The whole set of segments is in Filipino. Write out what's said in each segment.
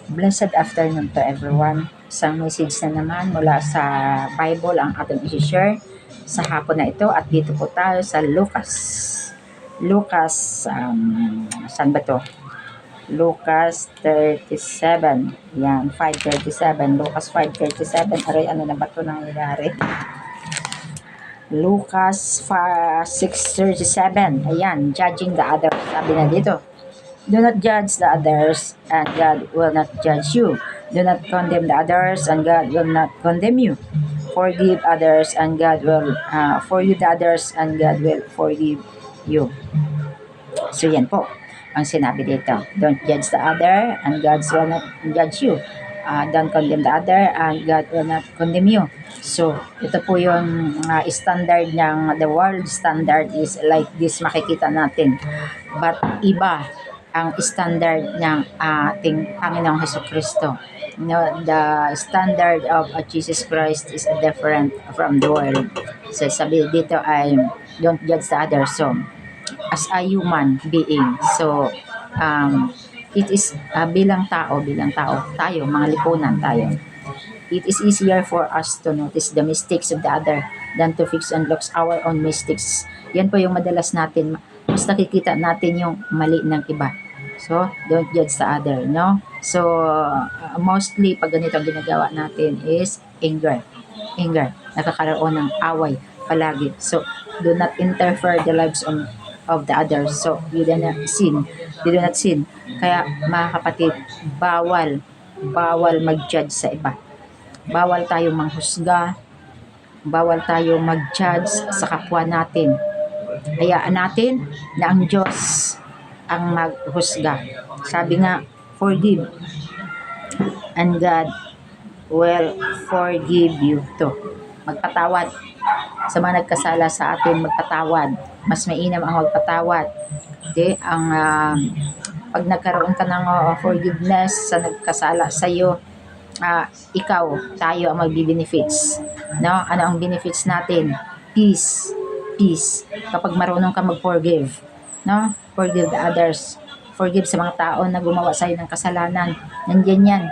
Blessed afternoon to everyone. Isang message na naman mula sa Bible ang ating i-share sa hapon na ito at dito po tayo sa Lucas. Lucas, saan ba to? Lucas 37. Yan, 5:37. Lucas 5:37. Aray, ano na ba ito nangyayari? Lucas 6:37. Ayan, judging the others. Sabi na dito, do not judge the others, and God will not judge you. Do not condemn the others, and God will not condemn you. Forgive others, and God will forgive the others, and God will forgive you. So yan po ang sinabi dito. Don't judge the other, and God will not judge you. Don't condemn the other, and God will not condemn you. So, ito po yung standard ng the world standard is like this, makikita natin. But iba ang standard ng ating Panginoong Hesukristo. The standard of Jesus Christ is different from the world. So, sabi dito ay don't judge the other. So, as a human being. So, it is bilang tao, tayo, mga lipunan tayo. It is easier for us to notice the mistakes of the other than to fix and look our own mistakes. Yan po yung madalas natin, mas nakikita natin yung mali ng iba. So, don't judge the other, no? So, mostly, pag ganito ang ginagawa natin is anger. Nakakaroon ng away palagi. So, do not interfere the lives of the others. So, you do not sin. Kaya, mga kapatid, bawal mag-judge sa iba. Bawal tayong manghusga, bawal tayong mag-judge sa kapwa natin. Hayaan natin na ang Diyos ang maghusga. Sabi nga, forgive, and God will forgive you too. Magpatawad. Sa mga nagkasala sa atin, magpatawad. Mas mainam ang magpatawad. Okay? Pag nagkaroon ka ng forgiveness sa nagkasala sa iyo, tayo ang magbi-benefits. No? Ano ang benefits natin? Peace. Kapag marunong ka mag-forgive, no? Forgive the others. Forgive sa mga tao na gumawa sa iyo ng kasalanan. Nandiyan yan.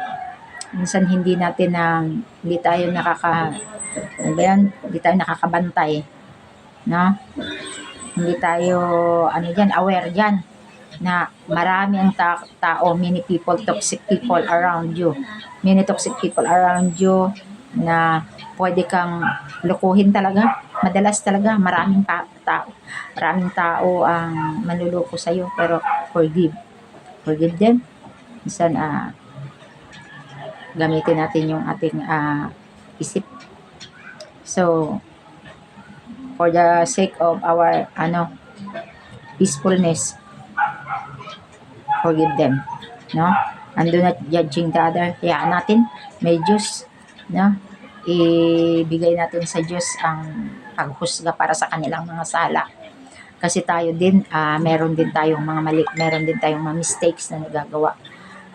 Minsan hindi tayo nakakabantay, no? Hindi tayo aware diyan na marami ang tao, many toxic people around you na pwede kang lukuhin talaga. Madalas talaga maraming tao ang manluloko sa iyo, pero forgive them. Minsan gamitin natin yung ating isip. So, for the sake of our peacefulness, forgive them, no? And do not judging the other. Hayaan natin, may Diyos, no? Ibigay natin sa Diyos ang paghusga para sa kanilang mga sala. Kasi tayo din, meron din tayong mga mali, meron din tayong mga mistakes na nagagawa.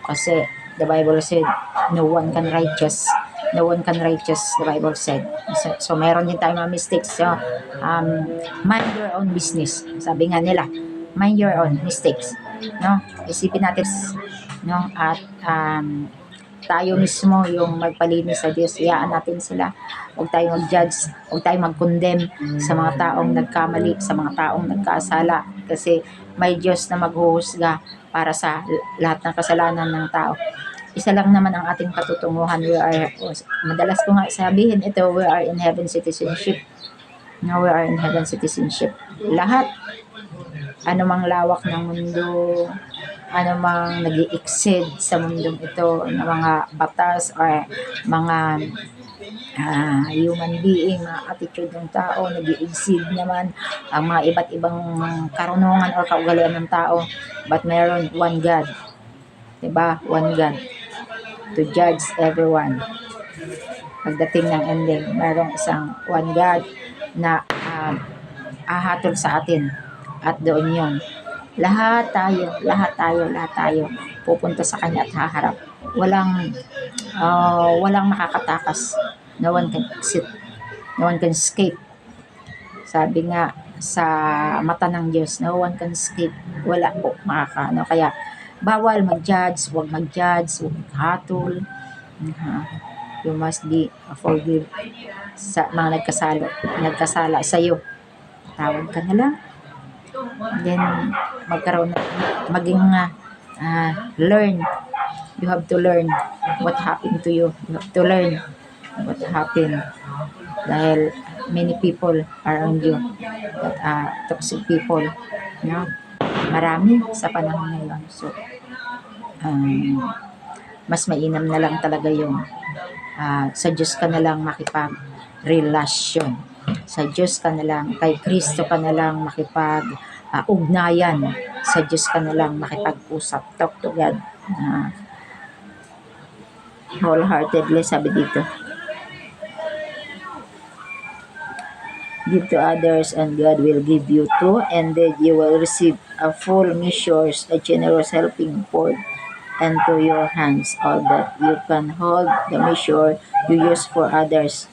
Kasi the Bible said, no one can righteous, the Bible said. So meron din tayong mga mistakes. So, mind your own business. Sabi nga nila, mind your own mistakes. No? Isipin natin, no? At tayo mismo yung magpalinis sa Diyos. Iyaan natin sila. Huwag tayong mag-judge, huwag tayong mag-condemn sa mga taong nagkamali, sa mga taong nagkasala. Kasi may Diyos na maghuhusga para sa lahat ng kasalanan ng tao. Isa lang naman ang ating patutunguhan. Madalas ko nga sabihin ito, we are in heaven citizenship. No, we are in heaven citizenship. Lahat, anumang lawak ng mundo, anumang nag-i-exceed sa mundong ito, ng mga batas or mga human being, mga attitude ng tao, nag-i-exceed naman ang mga iba't ibang karunungan o kaugalian ng tao. But meron one God. Diba? One God to judge everyone. Pagdating ng ending, merong isang one God na ahatol sa atin. At doon yun, lahat tayo pupunta sa Kanya at haharap. Walang makakatakas. No one can exit. No one can escape. Sabi nga sa mata ng Diyos, no one can escape. Wala po makakaano. Kaya Bawal mag-judge, huwag mag-judge, huwag maghatol. Uh, you must be forgive sa mga nagkasala sa iyo. Tawad ka na lang. Then magkaroon maging learn. You have to learn what happened to you. You have to learn what happened dahil many people around you that toxic people, no? Marami sa panahon ngayon. So mas mainam na lang talaga yung sa Diyos ka na lang makipag-relasyon. Sa Diyos ka na lang, kay Kristo ka na lang makipag-ugnayan. Sa Diyos ka na lang makipag-usap. Talk to God. Wholeheartedly, sabi dito. Give to others and God will give you too, and then you will receive a full measures, a generous helping poured into your hands. All that you can hold, the measure you use for others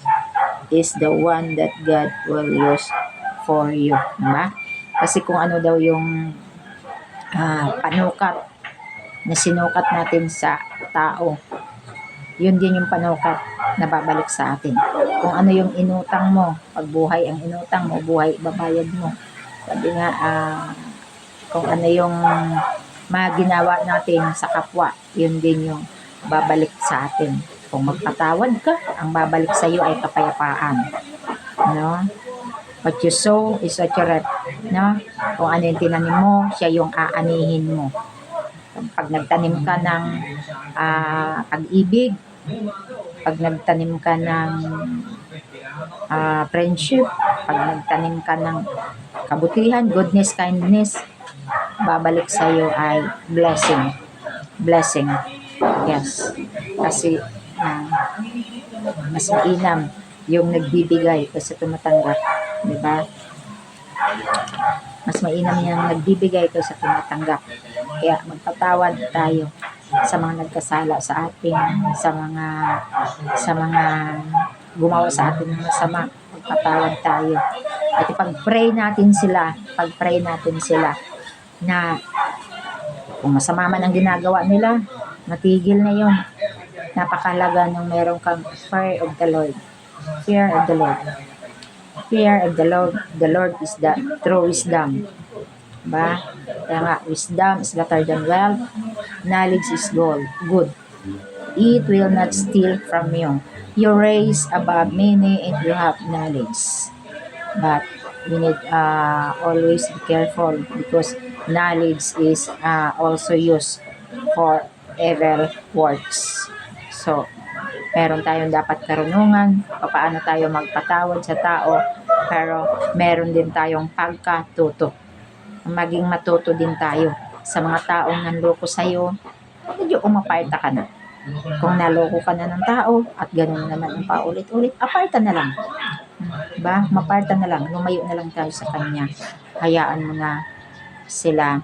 is the one that God will use for you. Diba? Kasi kung ano daw yung panukat na sinukat natin sa tao, yun din yung panukat na babalik sa atin. Kung ano yung inutang mo, pag buhay ang inutang mo, buhay babayad mo. Sabi nga, kung ano yung mga ginawa natin sa kapwa, yun din yung babalik sa atin. Kung magpatawad ka, ang babalik sa iyo ay kapayapaan. No? What you sow is what you reap. No? Kung ano yung tinanim mo, siya yung aanihin mo. Pag nagtanim ka ng pag-ibig, pag nagtanim ka ng friendship, pag nagtanim ka ng kabutihan, goodness, kindness, babalik sa iyo ay blessing. Blessing. Yes. Kasi mas mainam yung nagbibigay kaysa tumatanggap. Diba? Mas mainam yung nagbibigay kaysa tumatanggap. Kaya magpatawad tayo sa mga nagkasala sa atin, sa mga gumawa sa atin ng masama. Magpatawad tayo. At pag-pray natin sila na kung masama man ang ginagawa nila, matigil na yun. Napakalaga nung meron kang fear of the Lord. Fear of the Lord. Fear of the Lord. The Lord is the true wisdom. Diba? Kaya nga, wisdom is better than wealth. Knowledge is good. It will not steal from you. You raise above many if you have knowledge. But we need always be careful because knowledge is also used for evil works. So, meron tayong dapat karunungan paano tayo magpatawad sa tao, pero meron din tayong pagkatuto. Maging matuto din tayo sa mga taong nanloko sa'yo. Medyo umaparta ka na. Kung naloko ka na ng tao at ganun naman ang paulit-ulit, aparta na lang. Diba? Maparta na lang. Lumayo na lang tayo sa kanya. Hayaan mo na sila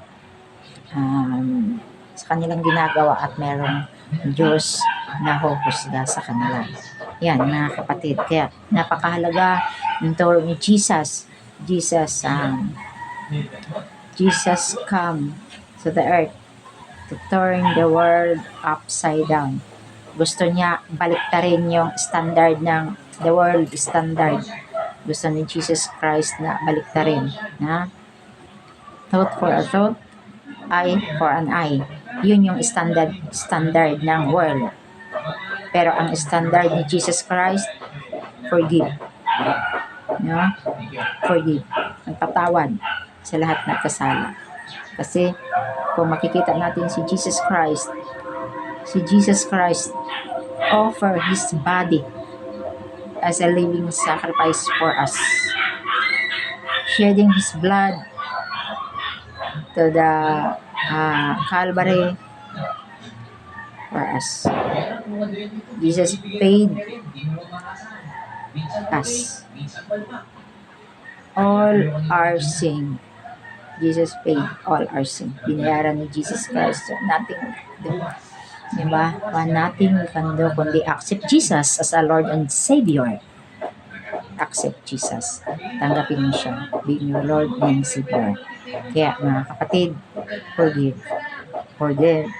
sa kanilang ginagawa at merong Diyos na huhusga sa kanila. Yan, mga kapatid. Kaya napakahalaga yung tawag ni Jesus. Jesus come to the earth to turn the world upside down. Gusto niya baliktarin yung standard ng the world standard. Gusto ni Jesus Christ na baliktarin. Na? Thought for a thought, eye for an eye. Yun yung standard ng world. Pero ang standard ni Jesus Christ, forgive. No? Forgive. Magpatawad sa lahat ng kasala. Kasi kung makikita natin si Jesus Christ offer His body as a living sacrifice for us. Shedding His blood to the Calvary for us. Jesus paid us all our sin. Jesus paid all our sin. Binayaran ni Jesus Christ. So nothing do. Diba? Nothing we can do kundi accept Jesus as our Lord and Savior. Accept Jesus. Tanggapin mo siya. Be your Lord and Savior. Kaya mga kapatid, forgive. for them.